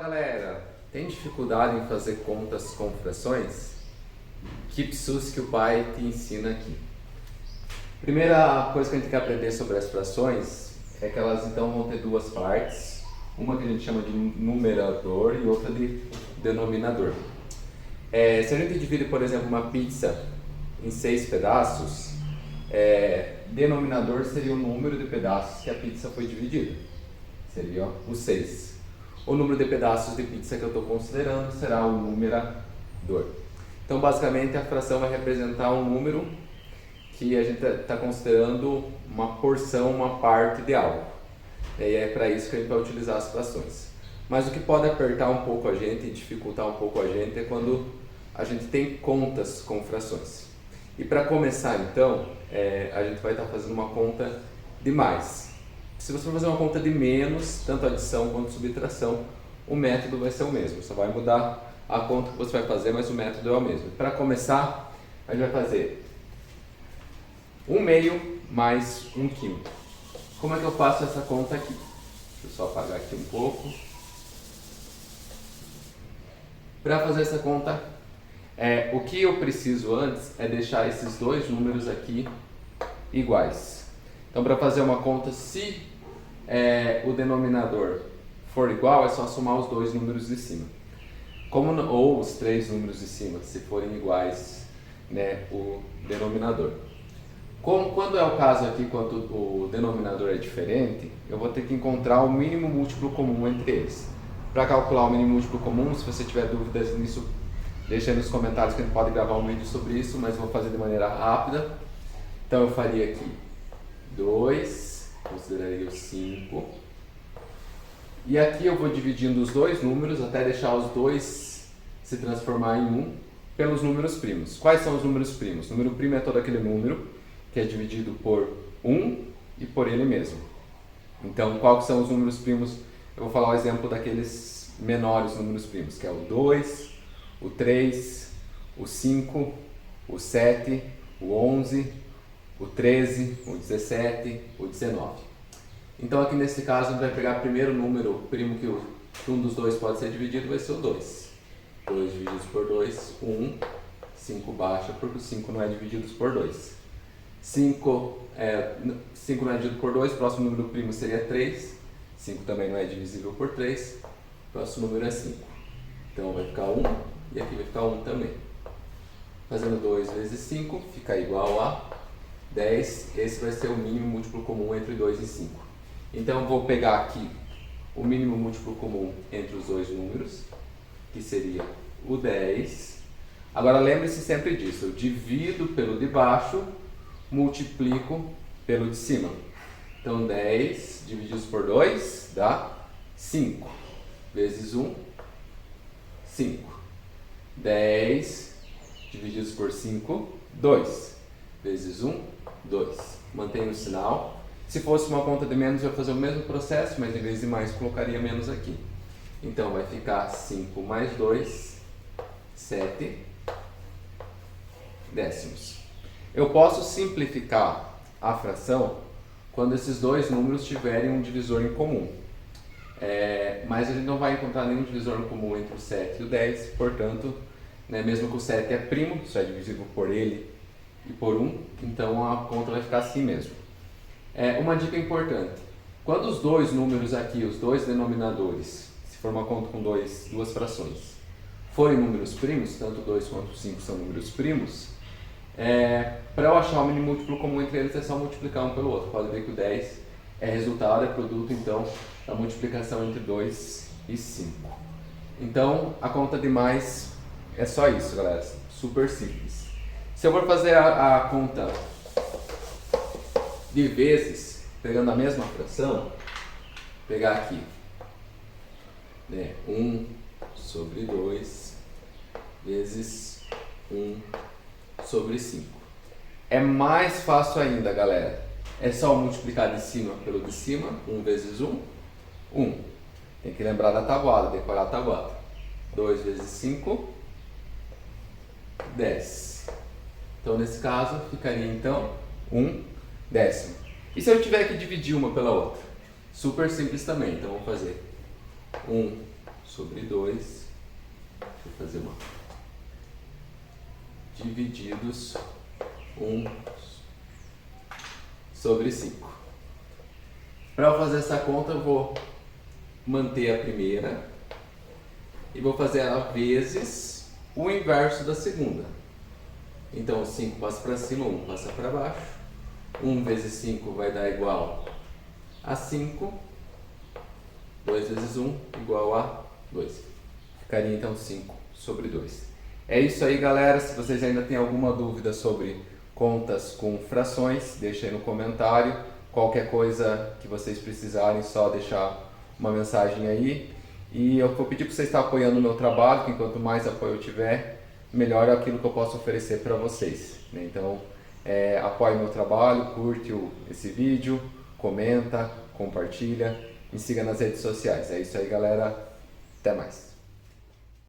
Galera, tem dificuldade em fazer contas com frações? Keep sus que o pai te ensina aqui. Primeira coisa que a gente tem que aprender sobre as frações é que elas então vão ter duas partes, uma que a gente chama de numerador e outra de denominador. Se a gente divide, por exemplo, uma pizza em 6 pedaços, denominador seria o número de pedaços que a pizza foi dividida, seria o 6. O número de pedaços de pizza que eu estou considerando será o numerador. Então, basicamente, a fração vai representar um número que a gente está considerando uma porção, uma parte de algo. E é para isso que a gente vai utilizar as frações. Mas o que pode apertar um pouco a gente e dificultar um pouco a gente é quando a gente tem contas com frações. E para começar, então, a gente vai estar fazendo uma conta de mais. Se você for fazer uma conta de menos, tanto adição quanto subtração, o método vai ser o mesmo. Só vai mudar a conta que você vai fazer, mas o método é o mesmo. Para começar, a gente vai fazer 1/2 mais 1/5. Como é que eu faço essa conta aqui? Deixa eu só apagar aqui um pouco. Para fazer essa conta, o que eu preciso antes é deixar esses dois números aqui iguais. Então, para fazer uma conta, se o denominador for igual, é só somar os dois números de cima. Ou os 3 números de cima, se forem iguais, o denominador. Quando é o caso aqui, quando o denominador é diferente, eu vou ter que encontrar o mínimo múltiplo comum entre eles. Para calcular o mínimo múltiplo comum, se você tiver dúvidas nisso, deixa aí nos comentários que a gente pode gravar um vídeo sobre isso, mas vou fazer de maneira rápida. Então eu faria aqui 2, consideraria o 5. E aqui eu vou dividindo os dois números até deixar os dois se transformar em 1 pelos números primos. Quais são os números primos? O número primo é todo aquele número que é dividido por 1 e por ele mesmo. Então, quais são os números primos? Eu vou falar o exemplo daqueles menores números primos, que é o 2, o 3, o 5, o 7, o 11, o 13, o 17, o 19. Então aqui nesse caso a gente vai pegar o primeiro número primo que um dos dois pode ser dividido, vai ser o 2. 2 divididos por 2, 1. 5 baixa porque o 5 não é dividido por 2. 5 não é dividido por 2, o próximo número primo seria 3. 5 também não é divisível por 3, o próximo número é 5. Então vai ficar 1 e aqui vai ficar 1 também. Fazendo 2 vezes 5 fica igual a 10. Esse vai ser o mínimo múltiplo comum entre 2 e 5. Então eu vou pegar aqui o mínimo múltiplo comum entre os dois números, que seria o 10. Agora lembre-se sempre disso, eu divido pelo de baixo, multiplico pelo de cima. Então 10 divididos por 2 dá 5. Vezes 1, 5. 10 divididos por 5, 2. Vezes 1, 2. Mantenha o sinal. Se fosse uma conta de menos, eu ia fazer o mesmo processo, mas em vez de mais, colocaria menos aqui. Então vai ficar 5 mais 2, 7 décimos. Eu posso simplificar a fração quando esses dois números tiverem um divisor em comum. Mas a gente não vai encontrar nenhum divisor em comum entre o 7 e o 10, portanto, mesmo que o 7 é primo, só é divisível por ele e por 1, então a conta vai ficar assim mesmo. Uma dica importante, quando os dois números aqui, os dois denominadores, se for uma conta com duas frações, forem números primos, tanto 2 quanto 5 são números primos, para eu achar o mínimo múltiplo comum entre eles é só multiplicar um pelo outro. Pode ver que o 10 é resultado, é produto então da multiplicação entre 2 e 5. Então a conta de mais é só isso, galera, super simples. Se eu for fazer a conta de vezes, pegando a mesma fração, pegar aqui 1 sobre 2 vezes 1 sobre 5. É mais fácil ainda, galera. É só multiplicar de cima pelo de cima, 1 vezes 1, 1. Tem que lembrar da tabuada, decorar a tabuada. 2 vezes 5, 10. Então, nesse caso, ficaria então 1 décimo. E se eu tiver que dividir uma pela outra? Super simples também. Então, vamos fazer 1 sobre 2. Deixa eu fazer uma. Divididos 1 sobre 5. Para eu fazer essa conta, eu vou manter a primeira e vou fazer ela vezes o inverso da segunda. Então 5 passa para cima, 1 passa para baixo. 1 vezes 5 vai dar igual a 5. 2 vezes 1 igual a 2. Ficaria então 5 sobre 2. É isso aí, galera. Se vocês ainda têm alguma dúvida sobre contas com frações, deixa aí no comentário. Qualquer coisa que vocês precisarem, só deixar uma mensagem aí. E eu vou pedir para vocês estar apoiando o meu trabalho, que quanto mais apoio eu tiver, melhor é aquilo que eu posso oferecer para vocês, né? Então, apoie meu trabalho, curte esse vídeo, comenta, compartilha, me siga nas redes sociais. É isso aí, galera. Até mais.